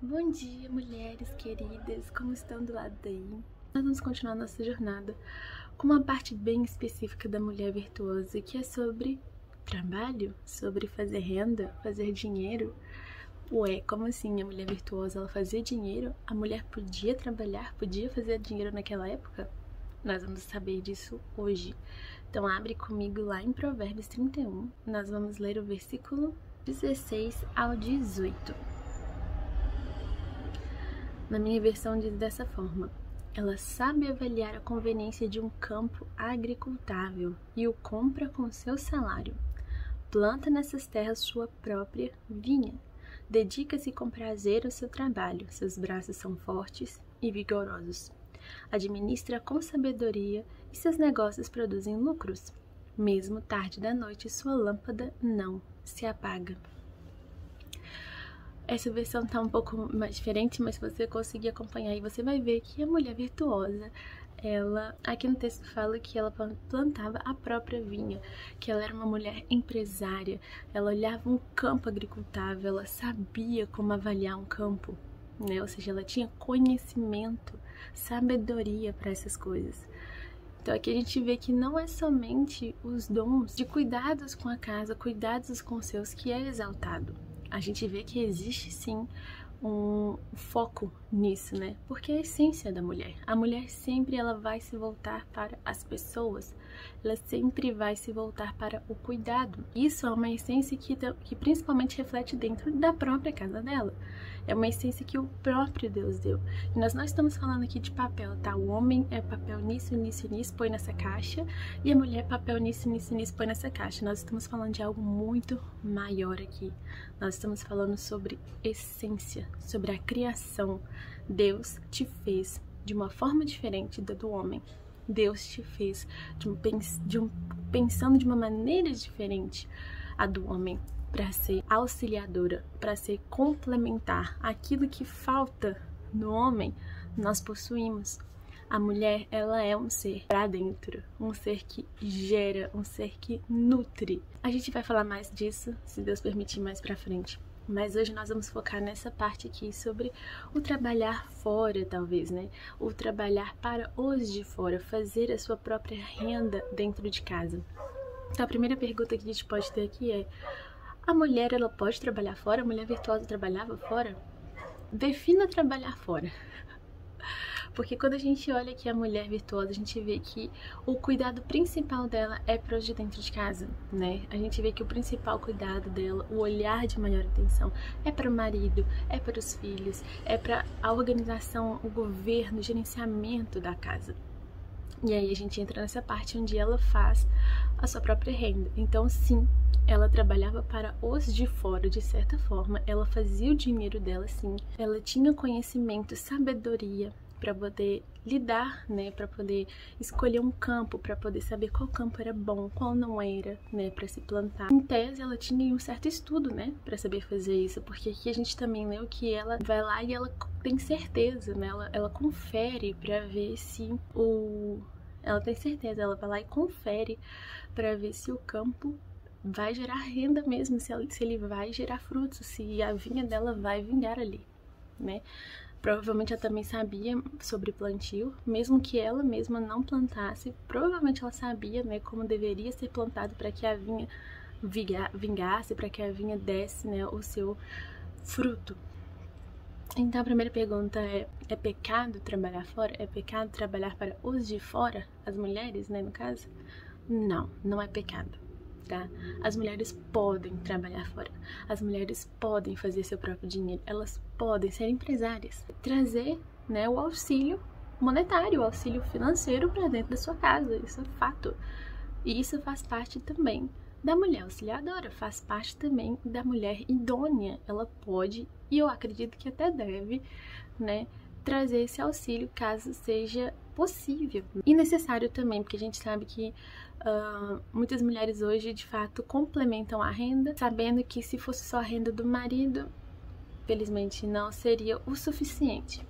Bom dia, mulheres queridas, como estão do lado daí? Nós vamos continuar nossa jornada com uma parte bem específica da mulher virtuosa, que é sobre trabalho, sobre fazer renda, fazer dinheiro. Ué, como assim a mulher virtuosa, ela fazia dinheiro? A mulher podia trabalhar, podia fazer dinheiro naquela época? Nós vamos saber disso hoje. Então abre comigo lá em Provérbios 31, nós vamos ler o versículo 16 ao 18. Na minha versão diz dessa forma: ela sabe avaliar a conveniência de um campo agricultável e o compra com seu salário. Planta nessas terras sua própria vinha. Dedica-se com prazer ao seu trabalho, seus braços são fortes e vigorosos. Administra com sabedoria e seus negócios produzem lucros. Mesmo tarde da noite, sua lâmpada não se apaga. Essa versão tá um pouco mais diferente, mas se você conseguir acompanhar aí, você vai ver que a mulher virtuosa, ela, aqui no texto fala que ela plantava a própria vinha, que ela era uma mulher empresária, ela olhava um campo agricultável, ela sabia como avaliar um campo, né? Ou seja, ela tinha conhecimento, sabedoria para essas coisas. Então aqui a gente vê que não é somente os dons de cuidados com a casa, cuidados com os seus que é exaltado. A gente vê que existe sim um foco nisso, né? Porque é a essência da mulher. A mulher sempre ela vai se voltar para as pessoas, ela sempre vai se voltar para o cuidado. Isso é uma essência que principalmente reflete dentro da própria casa dela. É uma essência que o próprio Deus deu. E nós não estamos falando aqui de papel, tá? O homem é papel nisso, nisso e nisso, põe nessa caixa. E a mulher é papel nisso, nisso e nisso, põe nessa caixa. Nós estamos falando de algo muito maior aqui. Nós estamos falando sobre essência, sobre a criação. Deus te fez de uma forma diferente da do homem. Deus te fez pensando de uma maneira diferente a do homem, para ser auxiliadora, para ser complementar. Aquilo que falta no homem, nós possuímos. A mulher, ela é um ser para dentro, um ser que gera, um ser que nutre. A gente vai falar mais disso, se Deus permitir, mais pra frente. Mas hoje nós vamos focar nessa parte aqui sobre o trabalhar fora, talvez, né? O trabalhar para os de fora, fazer a sua própria renda dentro de casa. Então a primeira pergunta que a gente pode ter aqui é: a mulher, ela pode trabalhar fora? A mulher virtuosa trabalhava fora? Defina trabalhar fora. Porque quando a gente olha aqui a mulher virtuosa, a gente vê que o cuidado principal dela é para os de dentro de casa, né? A gente vê que o principal cuidado dela, o olhar de maior atenção, é para o marido, é para os filhos, é para a organização, o governo, o gerenciamento da casa. E aí a gente entra nessa parte onde ela faz a sua própria renda. Então, sim, ela trabalhava para os de fora, de certa forma. Ela fazia o dinheiro dela, sim. Ela tinha conhecimento, sabedoria para poder lidar, né? Para poder escolher um campo, para poder saber qual campo era bom, qual não era, né? Para se plantar. Em tese, ela tinha um certo estudo, né? Para saber fazer isso. Porque aqui a gente também leu que ela vai lá e ela tem certeza, né? Ela confere para ver se ela tem certeza, ela vai lá e confere para ver se o campo vai gerar renda mesmo, se ele vai gerar frutos, se a vinha dela vai vingar ali, né? Provavelmente ela também sabia sobre plantio, mesmo que ela mesma não plantasse, provavelmente ela sabia, né, como deveria ser plantado para que a vinha vingasse, para que a vinha desse, né, o seu fruto. Então a primeira pergunta é pecado trabalhar fora? É pecado trabalhar para os de fora? As mulheres, né, no caso? Não, não é pecado, tá? As mulheres podem trabalhar fora. As mulheres podem fazer seu próprio dinheiro. Elas podem ser empresárias. Trazer, né, o auxílio monetário, o auxílio financeiro para dentro da sua casa. Isso é fato. E isso faz parte também da mulher auxiliadora, faz parte também da mulher idônea. Ela pode, e eu acredito que até deve, né, trazer esse auxílio caso seja possível. E necessário também, porque a gente sabe que muitas mulheres hoje, de fato, complementam a renda, sabendo que se fosse só a renda do marido, felizmente não seria o suficiente.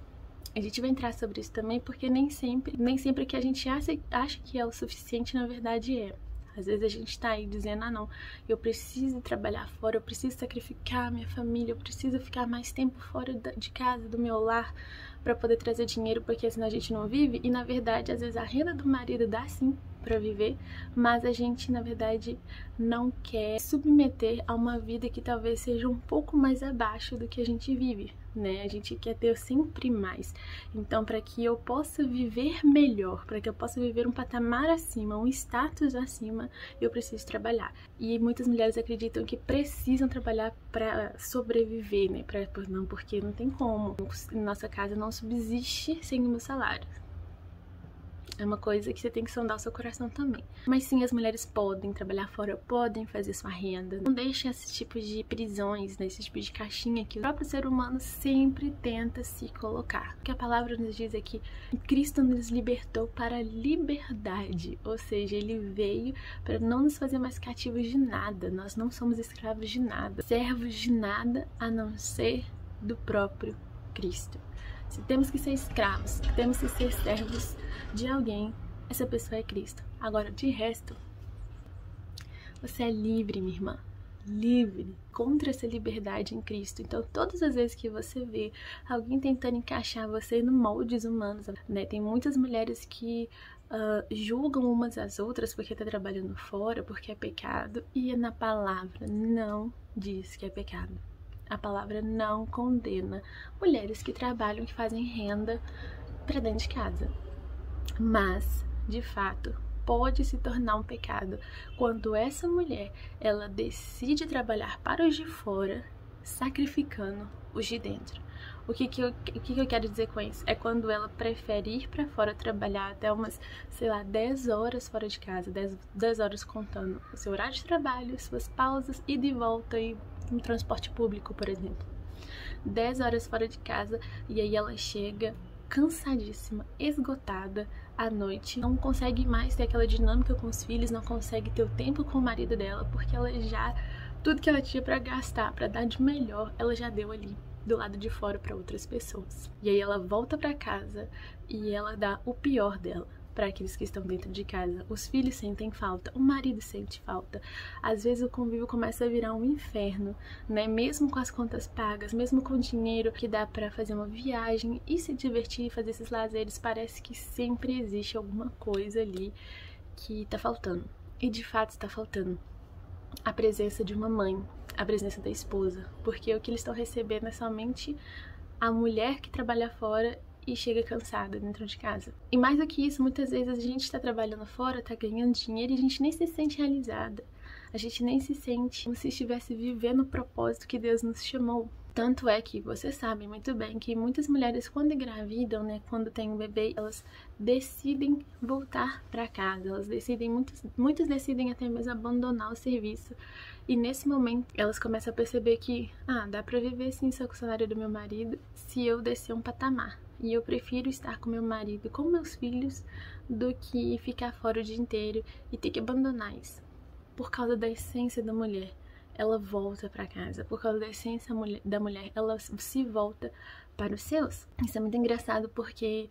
A gente vai entrar sobre isso também, porque nem sempre que a gente acha que é o suficiente, na verdade é. Às vezes a gente tá aí dizendo, ah não, eu preciso trabalhar fora, eu preciso sacrificar a minha família, eu preciso ficar mais tempo fora de casa, do meu lar, para poder trazer dinheiro, porque senão a gente não vive. E na verdade, às vezes a renda do marido dá sim para viver, mas a gente na verdade não quer submeter a uma vida que talvez seja um pouco mais abaixo do que a gente vive, né? A gente quer ter sempre mais. Então, para que eu possa viver melhor, para que eu possa viver um patamar acima, um status acima, eu preciso trabalhar. E muitas mulheres acreditam que precisam trabalhar para sobreviver, né? Não, porque não tem como. Nossa casa não subsiste sem o meu salário. É uma coisa que você tem que sondar o seu coração também. Mas sim, as mulheres podem trabalhar fora, podem fazer sua renda. Não deixe esse tipo de prisões, né, esse tipo de caixinha que o próprio ser humano sempre tenta se colocar. O que a palavra nos diz é que Cristo nos libertou para a liberdade. Ou seja, Ele veio para não nos fazer mais cativos de nada. Nós não somos escravos de nada, servos de nada a não ser do próprio Cristo. Se temos que ser escravos, se temos que ser servos de alguém, essa pessoa é Cristo. Agora, de resto, você é livre, minha irmã. Livre, contra essa liberdade em Cristo. Então, todas as vezes que você vê alguém tentando encaixar você no moldes humanos, né? Tem muitas mulheres que julgam umas às outras porque tá trabalhando fora, porque é pecado, e na palavra não diz que é pecado. A palavra não condena mulheres que trabalham, que fazem renda para dentro de casa. Mas, de fato, pode se tornar um pecado quando essa mulher, ela decide trabalhar para os de fora, sacrificando os de dentro. O que eu quero dizer com isso? É quando ela prefere ir para fora trabalhar até umas, sei lá, 10 horas fora de casa, 10 horas contando o seu horário de trabalho, suas pausas, ida e volta e no transporte público, por exemplo. 10 horas fora de casa e aí ela chega cansadíssima, esgotada à noite, não consegue mais ter aquela dinâmica com os filhos, não consegue ter o tempo com o marido dela, porque ela já, tudo que ela tinha para gastar, para dar de melhor, ela já deu ali do lado de fora para outras pessoas. E aí ela volta para casa e ela dá o pior dela para aqueles que estão dentro de casa. Os filhos sentem falta, o marido sente falta. Às vezes o convívio começa a virar um inferno, né? Mesmo com as contas pagas, mesmo com o dinheiro que dá para fazer uma viagem e se divertir, fazer esses lazeres, parece que sempre existe alguma coisa ali que tá faltando. E de fato está faltando a presença de uma mãe, a presença da esposa, porque o que eles estão recebendo é somente a mulher que trabalha fora e chega cansada dentro de casa. E mais do que isso, muitas vezes a gente está trabalhando fora, está ganhando dinheiro e a gente nem se sente realizada. A gente nem se sente como se estivesse vivendo o propósito que Deus nos chamou. Tanto é que vocês sabem muito bem que muitas mulheres, quando engravidam, né, quando têm um bebê, elas decidem voltar para casa. Elas decidem, muitas decidem até mesmo abandonar o serviço. E nesse momento, elas começam a perceber que, dá para viver sim só com o salário do meu marido se eu descer um patamar. E eu prefiro estar com meu marido e com meus filhos do que ficar fora o dia inteiro e ter que abandonar isso. Por causa da essência da mulher, ela volta para casa. Por causa da essência da mulher, ela se volta para os seus. Isso é muito engraçado porque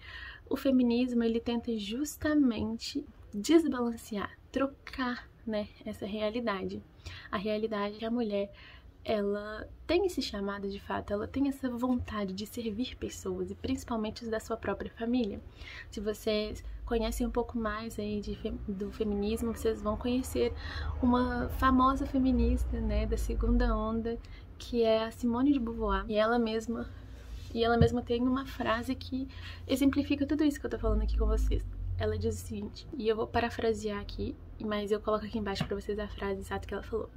o feminismo, ele tenta justamente desbalancear, trocar, né, essa realidade. A realidade é que a mulher, ela tem esse chamado de fato, ela tem essa vontade de servir pessoas, e principalmente os da sua própria família. Se vocês conhecem um pouco mais aí do feminismo, vocês vão conhecer uma famosa feminista, né, da segunda onda, que é a Simone de Beauvoir, e ela mesma tem uma frase que exemplifica tudo isso que eu tô falando aqui com vocês. Ela diz o seguinte, e eu vou parafrasear aqui, mas eu coloco aqui embaixo pra vocês a frase exata que ela falou.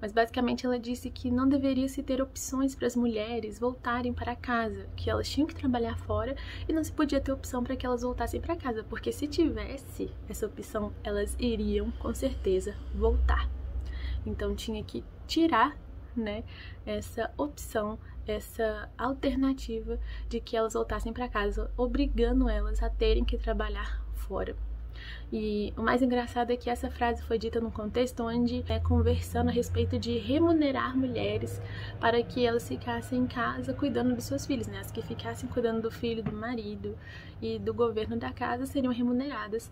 Mas basicamente ela disse que não deveria se ter opções para as mulheres voltarem para casa, que elas tinham que trabalhar fora e não se podia ter opção para que elas voltassem para casa, porque se tivesse essa opção, elas iriam com certeza voltar. Então tinha que tirar, né, essa opção, essa alternativa de que elas voltassem para casa, obrigando elas a terem que trabalhar fora. E o mais engraçado é que essa frase foi dita num contexto onde conversando a respeito de remunerar mulheres para que elas ficassem em casa cuidando dos seus filhos, né? As que ficassem cuidando do filho, do marido e do governo da casa seriam remuneradas.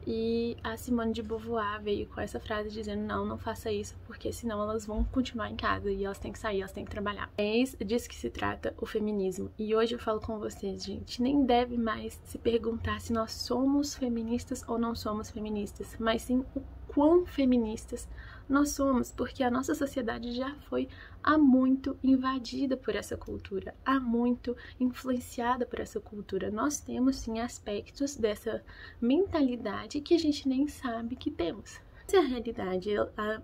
E a Simone de Beauvoir veio com essa frase dizendo: não faça isso, porque senão elas vão continuar em casa e elas têm que sair, elas têm que trabalhar. É disso que se trata o feminismo. E hoje eu falo com vocês, gente, nem deve mais se perguntar se nós somos feministas ou não somos feministas, mas sim o quão feministas nós somos, porque a nossa sociedade já foi há muito invadida por essa cultura, há muito influenciada por essa cultura. Nós temos sim aspectos dessa mentalidade que a gente nem sabe que temos. Essa é a realidade.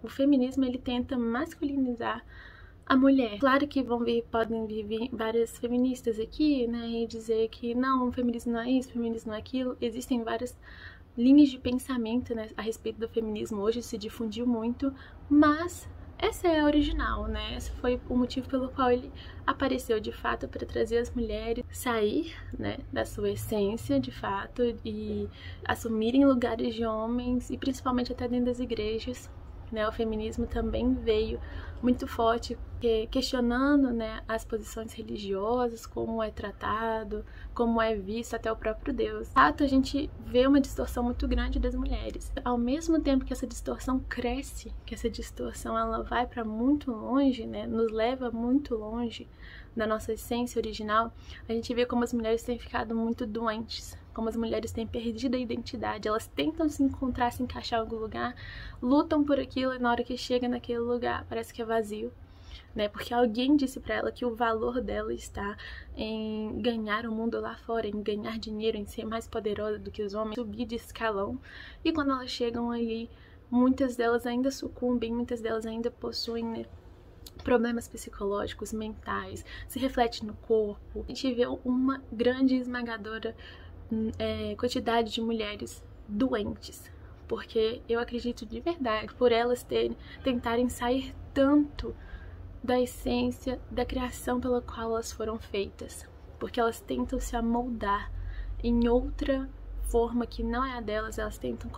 O feminismo ele tenta masculinizar a mulher. Claro que podem vir várias feministas aqui, né, e dizer que não, o feminismo não é isso, o feminismo não é aquilo. Existem várias linhas de pensamento, né, a respeito do feminismo. Hoje se difundiu muito, mas essa é a original, né? Esse foi o motivo pelo qual ele apareceu de fato, para trazer as mulheres sair, né, da sua essência de fato e assumirem lugares de homens, e principalmente até dentro das igrejas, né? O feminismo também veio muito forte questionando, né, as posições religiosas, como é tratado, como é visto até o próprio Deus. De fato, a gente vê uma distorção muito grande das mulheres. Ao mesmo tempo que essa distorção cresce, que essa distorção ela vai para muito longe, né, nos leva muito longe da nossa essência original, a gente vê como as mulheres têm ficado muito doentes, como as mulheres têm perdido a identidade. Elas tentam se encontrar, se encaixar em algum lugar, lutam por aquilo, e na hora que chega naquele lugar parece que é vazio, né? Porque alguém disse pra ela que o valor dela está em ganhar o mundo lá fora, em ganhar dinheiro, em ser mais poderosa do que os homens, subir de escalão. E quando elas chegam ali, muitas delas ainda sucumbem, muitas delas ainda possuem, né, problemas psicológicos, mentais, se reflete no corpo. A gente vê uma grande esmagadora quantidade de mulheres doentes, porque eu acredito de verdade, por elas tentarem sair tanto da essência da criação pela qual elas foram feitas, porque elas tentam se amoldar em outra forma que não é a delas, elas tentam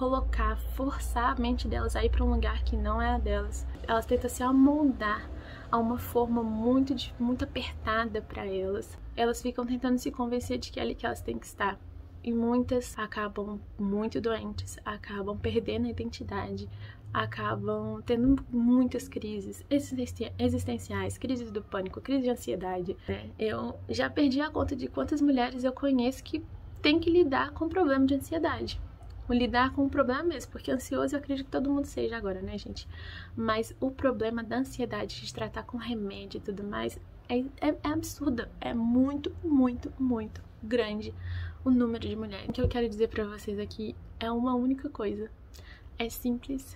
forçar a mente delas a ir para um lugar que não é a delas, elas tentam se amoldar a uma forma muito apertada para elas. Elas ficam tentando se convencer de que é ali que elas têm que estar. E muitas acabam muito doentes, acabam perdendo a identidade, acabam tendo muitas crises existenciais, crises do pânico, crise de ansiedade. Eu já perdi a conta de quantas mulheres eu conheço que têm que lidar com problema de ansiedade. Lidar com o problema mesmo, porque ansioso eu acredito que todo mundo seja agora, né, gente? Mas o problema da ansiedade, de tratar com remédio e tudo mais, é absurdo. É muito grande o número de mulheres. O que eu quero dizer pra vocês aqui é uma única coisa. É simples,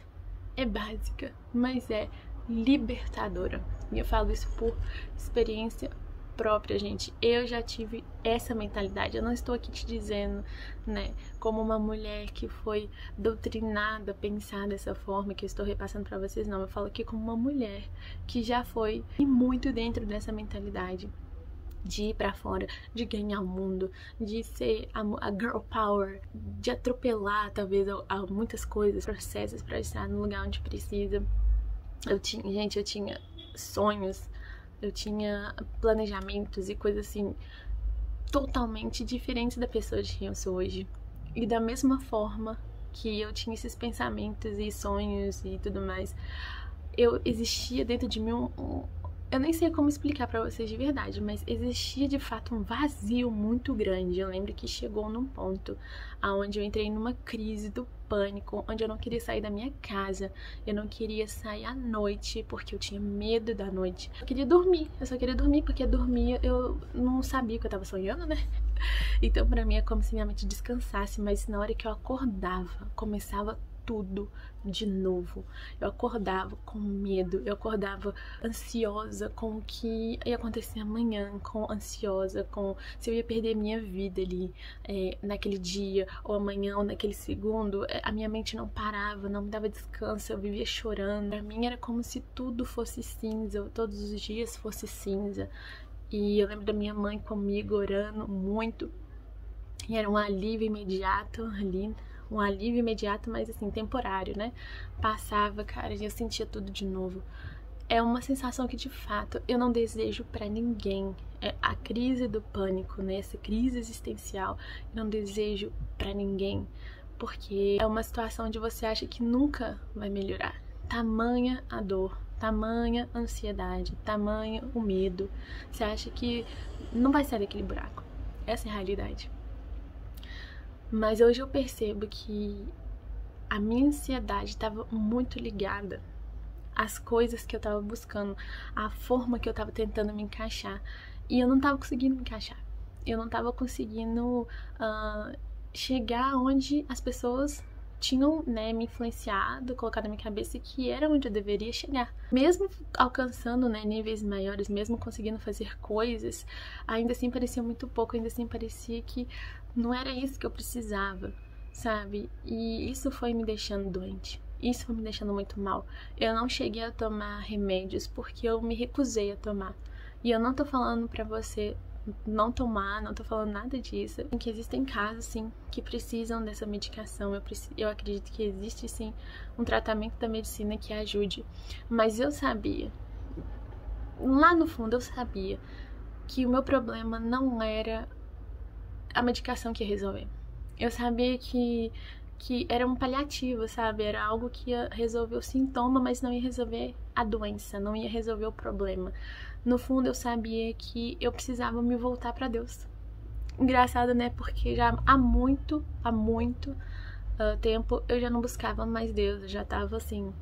é básica, mas é libertadora. E eu falo isso por experiência própria, gente. Eu já tive essa mentalidade. Eu não estou aqui te dizendo, né, como uma mulher que foi doutrinada a pensar dessa forma que eu estou repassando pra vocês, não. Eu falo aqui como uma mulher que já foi muito dentro dessa mentalidade de ir pra fora, de ganhar o mundo, de ser a girl power, de atropelar talvez a muitas coisas, processos pra estar no lugar onde precisa. Eu tinha sonhos, eu tinha planejamentos e coisas assim totalmente diferentes da pessoa de quem eu sou hoje. E da mesma forma que eu tinha esses pensamentos e sonhos e tudo mais, existia dentro de mim eu nem sei como explicar pra vocês de verdade, mas existia de fato um vazio muito grande. Eu lembro que chegou num ponto onde eu entrei numa crise do pânico, onde eu não queria sair da minha casa, eu não queria sair à noite, porque eu tinha medo da noite. Eu só queria dormir, porque dormia eu não sabia que eu tava sonhando, né? Então pra mim é como se minha mente descansasse, mas na hora que eu acordava, começava tudo de novo. Eu acordava com medo, eu acordava ansiosa com o que ia acontecer amanhã, ansiosa com se eu ia perder minha vida ali naquele dia, ou amanhã, ou naquele segundo. A minha mente não parava, não me dava descanso, eu vivia chorando. Pra mim era como se tudo fosse cinza, todos os dias fosse cinza. E eu lembro da minha mãe comigo orando muito, e era um alívio imediato ali, um alívio imediato, mas assim, temporário, né? Passava, cara, e eu sentia tudo de novo. É uma sensação que, de fato, eu não desejo pra ninguém. É a crise do pânico, né? Essa crise existencial, eu não desejo pra ninguém. Porque é uma situação onde você acha que nunca vai melhorar. Tamanha a dor, tamanha a ansiedade, tamanha o medo. Você acha que não vai sair daquele buraco. Essa é a realidade. Mas hoje eu percebo que a minha ansiedade estava muito ligada às coisas que eu estava buscando, à forma que eu estava tentando me encaixar. E eu não estava conseguindo me encaixar. Eu não estava conseguindo chegar onde as pessoas tinham, né, me influenciado, colocado na minha cabeça que era onde eu deveria chegar. Mesmo alcançando, né, níveis maiores, mesmo conseguindo fazer coisas, ainda assim parecia muito pouco, ainda assim parecia que não era isso que eu precisava, sabe? E isso foi me deixando doente. Isso foi me deixando muito mal. Eu não cheguei a tomar remédios porque eu me recusei a tomar. E eu não tô falando pra você não tomar, não tô falando nada disso. Que existem casos, sim, que precisam dessa medicação. Eu acredito que existe, sim, um tratamento da medicina que ajude. Mas eu sabia, lá no fundo eu sabia, que o meu problema não era a medicação que ia resolver. Eu sabia que era um paliativo, sabe? Era algo que ia resolver o sintoma, mas não ia resolver a doença, não ia resolver o problema. No fundo, eu sabia que eu precisava me voltar pra Deus. Engraçado, né? Porque já há muito tempo eu já não buscava mais Deus, eu já tava assim.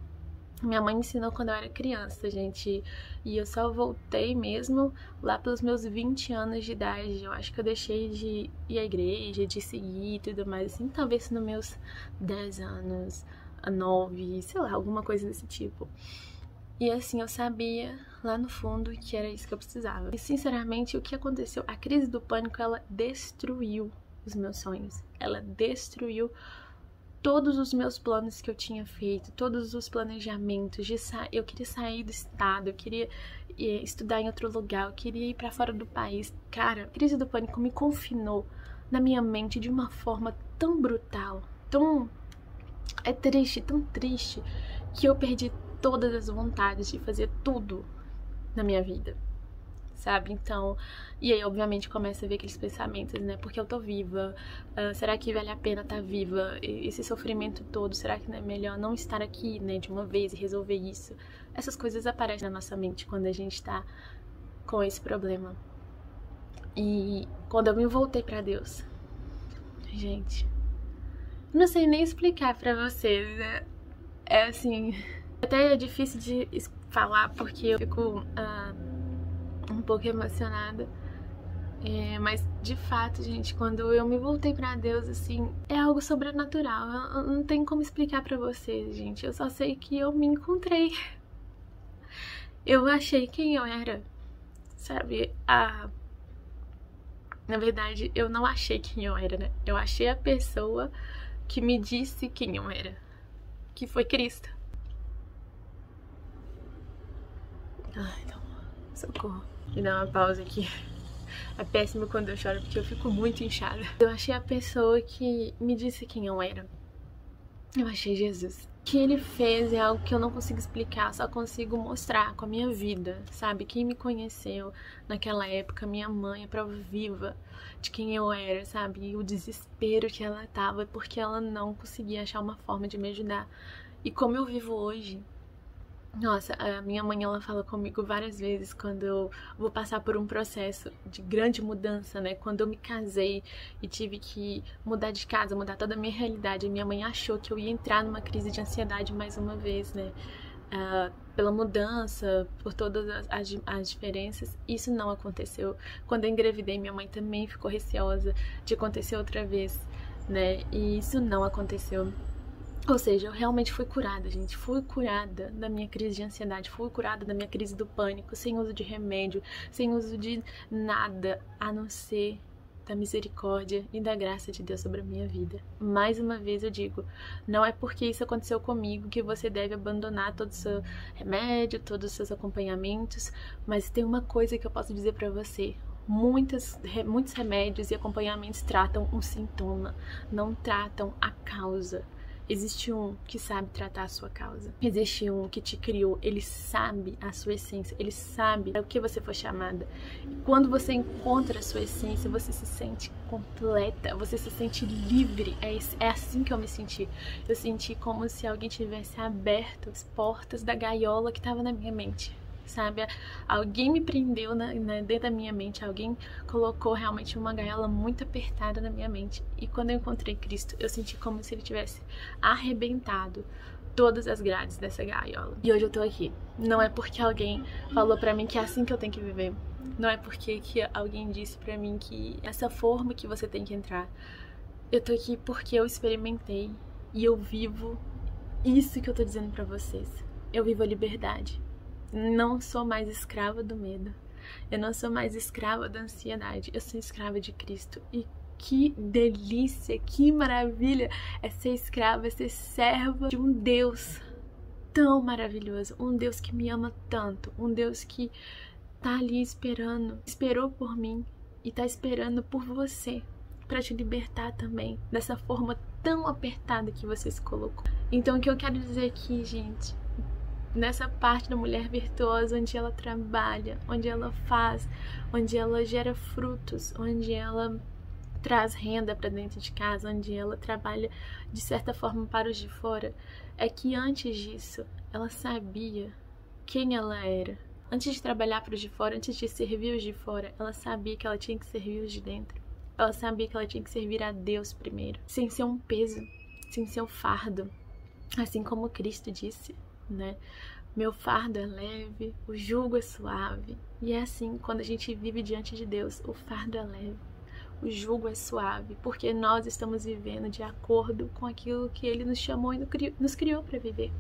Minha mãe me ensinou quando eu era criança, gente, e eu só voltei mesmo lá pelos meus 20 anos de idade. Eu acho que eu deixei de ir à igreja, de seguir e tudo mais, assim, talvez nos meus 10 anos, 9, sei lá, alguma coisa desse tipo. E assim, eu sabia lá no fundo que era isso que eu precisava. E sinceramente, o que aconteceu? A crise do pânico, ela destruiu os meus sonhos. Ela destruiu todos os meus planos que eu tinha feito, todos os planejamentos de eu queria sair do estado, eu queria estudar em outro lugar, eu queria ir pra fora do país. Cara, a crise do pânico me confinou na minha mente de uma forma tão brutal, tão triste, que eu perdi todas as vontades de fazer tudo na minha vida, sabe? Então, e aí obviamente começa a ver aqueles pensamentos, né? Porque eu tô viva, será que vale a pena estar viva? Esse sofrimento todo, será que não é melhor não estar aqui, né, de uma vez e resolver isso? Essas coisas aparecem na nossa mente quando a gente tá com esse problema. E quando eu me voltei pra Deus, gente, não sei nem explicar pra vocês, né? É assim, até é difícil de falar porque eu fico um pouco emocionada, mas de fato, gente, quando eu me voltei pra Deus, assim, é algo sobrenatural. Eu não tenho como explicar pra vocês, gente. Eu só sei que eu me encontrei. Eu achei quem eu era, sabe? Na verdade, eu não achei quem eu era, né? Eu achei a pessoa que me disse quem eu era, que foi Cristo. Ai, não, socorro. Vou dar uma pausa aqui. É péssimo quando eu choro porque eu fico muito inchada. Eu achei a pessoa que me disse quem eu era. Eu achei Jesus. O que ele fez é algo que eu não consigo explicar, só consigo mostrar com a minha vida, sabe? Quem me conheceu naquela época, minha mãe, a prova viva de quem eu era, sabe? E o desespero que ela tava porque ela não conseguia achar uma forma de me ajudar. E como eu vivo hoje, nossa, a minha mãe, ela fala comigo várias vezes quando eu vou passar por um processo de grande mudança, né? Quando eu me casei e tive que mudar de casa, mudar toda a minha realidade, a minha mãe achou que eu ia entrar numa crise de ansiedade mais uma vez, né? Pela mudança, por todas as diferenças, isso não aconteceu. Quando eu engravidei, minha mãe também ficou receosa de acontecer outra vez, né? E isso não aconteceu. Ou seja, eu realmente fui curada, gente. Fui curada da minha crise de ansiedade, fui curada da minha crise do pânico, sem uso de remédio, sem uso de nada, a não ser da misericórdia e da graça de Deus sobre a minha vida. Mais uma vez eu digo, não é porque isso aconteceu comigo que você deve abandonar todo o seu remédio, todos os seus acompanhamentos, mas tem uma coisa que eu posso dizer pra você: Muitos remédios e acompanhamentos tratam um sintoma, não tratam a causa. Existe um que sabe tratar a sua causa. Existe um que te criou, ele sabe a sua essência, ele sabe o que você foi chamada. E quando você encontra a sua essência, você se sente completa, você se sente livre. É assim que eu me senti. Eu senti como se alguém tivesse aberto as portas da gaiola que estava na minha mente. Sabe, alguém me prendeu dentro da minha mente, alguém colocou realmente uma gaiola muito apertada na minha mente. E quando eu encontrei Cristo, eu senti como se ele tivesse arrebentado todas as grades dessa gaiola. E hoje eu tô aqui. Não é porque alguém falou pra mim que é assim que eu tenho que viver. Não é porque que alguém disse pra mim que essa forma que você tem que entrar. Eu tô aqui porque eu experimentei e eu vivo isso que eu tô dizendo pra vocês. Eu vivo a liberdade. Não sou mais escrava do medo. Eu não sou mais escrava da ansiedade. Eu sou escrava de Cristo. E que delícia, que maravilha é ser escrava, é ser serva de um Deus tão maravilhoso. Um Deus que me ama tanto. Um Deus que tá ali esperou por mim e tá esperando por você para te libertar também dessa forma tão apertada que você se colocou. Então o que eu quero dizer aqui, gente, nessa parte da mulher virtuosa, onde ela trabalha, onde ela faz, onde ela gera frutos, onde ela traz renda para dentro de casa, onde ela trabalha de certa forma para os de fora, é que antes disso ela sabia quem ela era. Antes de trabalhar para os de fora, antes de servir os de fora, ela sabia que ela tinha que servir os de dentro. Ela sabia que ela tinha que servir a Deus primeiro, sem ser um peso, sem ser um fardo, assim como Cristo disse, né? Meu fardo é leve, o jugo é suave. E é assim, quando a gente vive diante de Deus, o fardo é leve, o jugo é suave, porque nós estamos vivendo de acordo com aquilo que Ele nos chamou e nos criou para viver.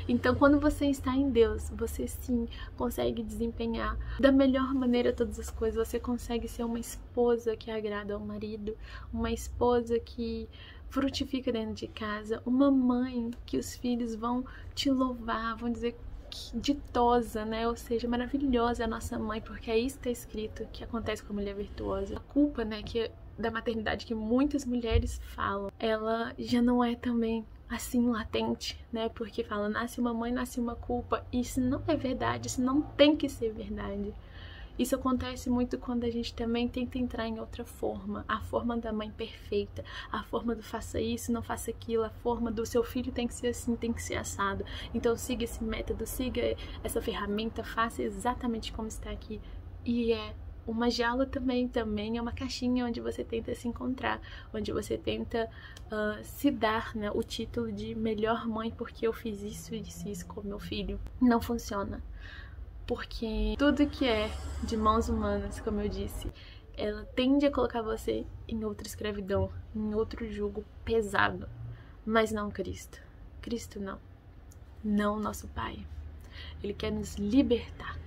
Então, quando você está em Deus, você sim consegue desempenhar da melhor maneira todas as coisas. Você consegue ser uma esposa que agrada ao marido, uma esposa que frutifica dentro de casa, uma mãe que os filhos vão te louvar, vão dizer que ditosa, né? Ou seja, maravilhosa é a nossa mãe, porque é isso que está escrito que acontece com a mulher virtuosa. A culpa, né, da maternidade que muitas mulheres falam, ela já não é também assim latente, né? Porque fala, nasce uma mãe, nasce uma culpa. Isso não é verdade, isso não tem que ser verdade. Isso acontece muito quando a gente também tenta entrar em outra forma, a forma da mãe perfeita, a forma do faça isso, não faça aquilo, a forma do seu filho tem que ser assim, tem que ser assado. Então siga esse método, siga essa ferramenta, faça exatamente como está aqui. E é uma jaula também é uma caixinha onde você tenta se encontrar, onde você tenta se dar, né, o título de melhor mãe porque eu fiz isso e disse isso com meu filho. Não funciona. Porque tudo que é de mãos humanas, como eu disse, ela tende a colocar você em outra escravidão, em outro jugo pesado. Mas não Cristo. Cristo não. Não nosso Pai. Ele quer nos libertar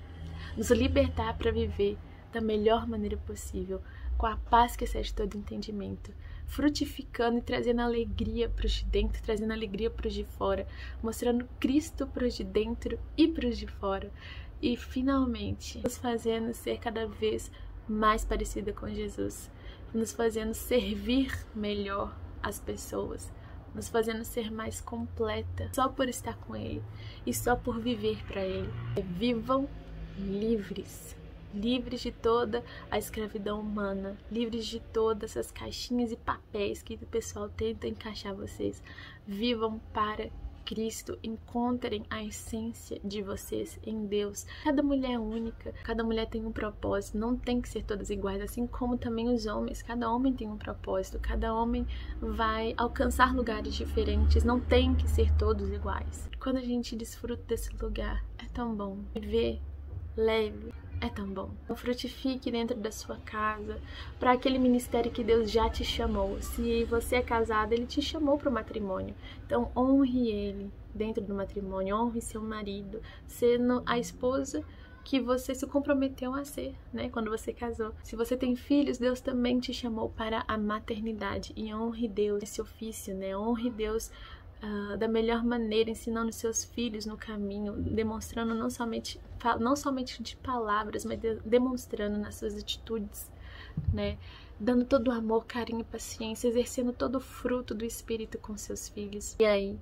para viver da melhor maneira possível, com a paz que excede todo entendimento, frutificando e trazendo alegria para os de dentro, trazendo alegria para os de fora, mostrando Cristo para os de dentro e para os de fora. E finalmente nos fazendo ser cada vez mais parecida com Jesus, nos fazendo servir melhor as pessoas, nos fazendo ser mais completa só por estar com Ele e só por viver para Ele. Vivam livres, livres de toda a escravidão humana, livres de todas essas caixinhas e papéis que o pessoal tenta encaixar vocês. Vivam para Cristo, encontrem a essência de vocês em Deus. Cada mulher é única, cada mulher tem um propósito, não tem que ser todas iguais, assim como também os homens. Cada homem tem um propósito, cada homem vai alcançar lugares diferentes, não tem que ser todos iguais. Quando a gente desfruta desse lugar, é tão bom. Viver leve é tão bom. Então, frutifique dentro da sua casa para aquele ministério que Deus já te chamou. Se você é casada, Ele te chamou para o matrimônio. Então honre Ele dentro do matrimônio, honre seu marido, sendo a esposa que você se comprometeu a ser, né, quando você casou. Se você tem filhos, Deus também te chamou para a maternidade e honre Deus nesse ofício, né? Honre Deus da melhor maneira, ensinando seus filhos no caminho, demonstrando não somente de palavras, mas demonstrando nas suas atitudes, né? Dando todo o amor, carinho e paciência, exercendo todo o fruto do Espírito com seus filhos. E aí,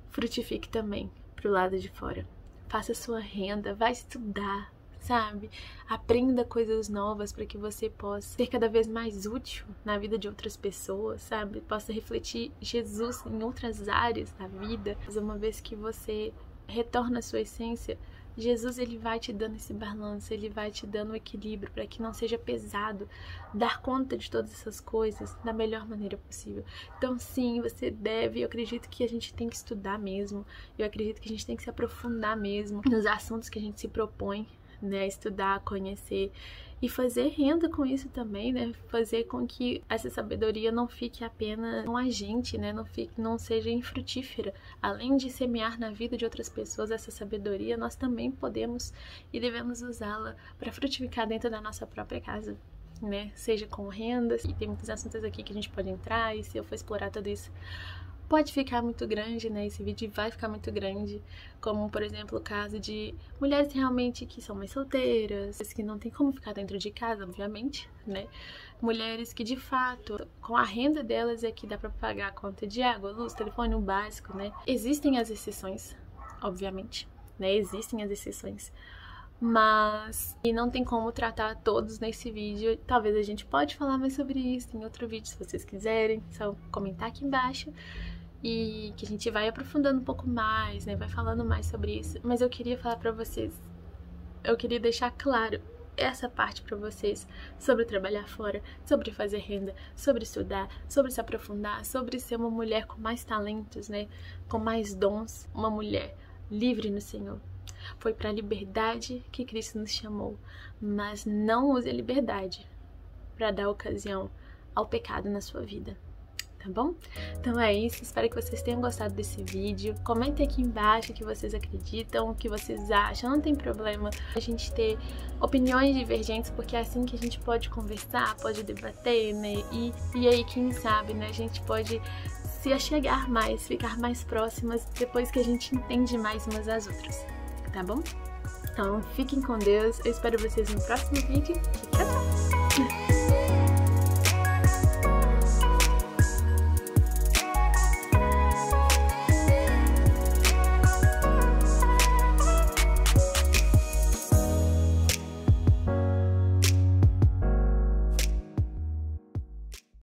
frutifique também pro lado de fora. Faça sua renda, vai estudar, sabe? Aprenda coisas novas para que você possa ser cada vez mais útil na vida de outras pessoas, sabe? Possa refletir Jesus em outras áreas da vida. Mas uma vez que você retorna à sua essência, Jesus, ele vai te dando esse balanço, ele vai te dando o equilíbrio para que não seja pesado dar conta de todas essas coisas da melhor maneira possível. Então sim, você deve, eu acredito que a gente tem que estudar mesmo, eu acredito que a gente tem que se aprofundar mesmo nos assuntos que a gente se propõe, né, estudar, conhecer e fazer renda com isso também, né, fazer com que essa sabedoria não fique apenas com a gente, né, não seja infrutífera. Além de semear na vida de outras pessoas essa sabedoria, nós também podemos e devemos usá-la para frutificar dentro da nossa própria casa, né, seja com rendas, e tem muitos assuntos aqui que a gente pode entrar, e se eu for explorar tudo isso, pode ficar muito grande, né? Esse vídeo vai ficar muito grande, como, por exemplo, o caso de mulheres realmente que são mais solteiras, que não tem como ficar dentro de casa, obviamente, né? Mulheres que, de fato, com a renda delas é que dá pra pagar a conta de água, luz, telefone, o básico, né? Existem as exceções, obviamente, né? Existem as exceções. Mas e não tem como tratar todos nesse vídeo. Talvez a gente pode falar mais sobre isso em outro vídeo, se vocês quiserem, só comentar aqui embaixo e que a gente vai aprofundando um pouco mais, né, vai falando mais sobre isso. Mas eu queria falar pra vocês, eu queria deixar claro essa parte pra vocês sobre trabalhar fora, sobre fazer renda, sobre estudar, sobre se aprofundar, sobre ser uma mulher com mais talentos, né, com mais dons, uma mulher livre no Senhor. Foi para a liberdade que Cristo nos chamou, mas não use a liberdade para dar ocasião ao pecado na sua vida, tá bom? Então é isso, espero que vocês tenham gostado desse vídeo. Comentem aqui embaixo o que vocês acreditam, o que vocês acham, não tem problema a gente ter opiniões divergentes, porque é assim que a gente pode conversar, pode debater, né? E aí, quem sabe, né, a gente pode se achegar mais, ficar mais próximas depois que a gente entende mais umas às outras. Tá bom? Então, fiquem com Deus. Eu espero vocês no próximo vídeo. Tchau, tchau!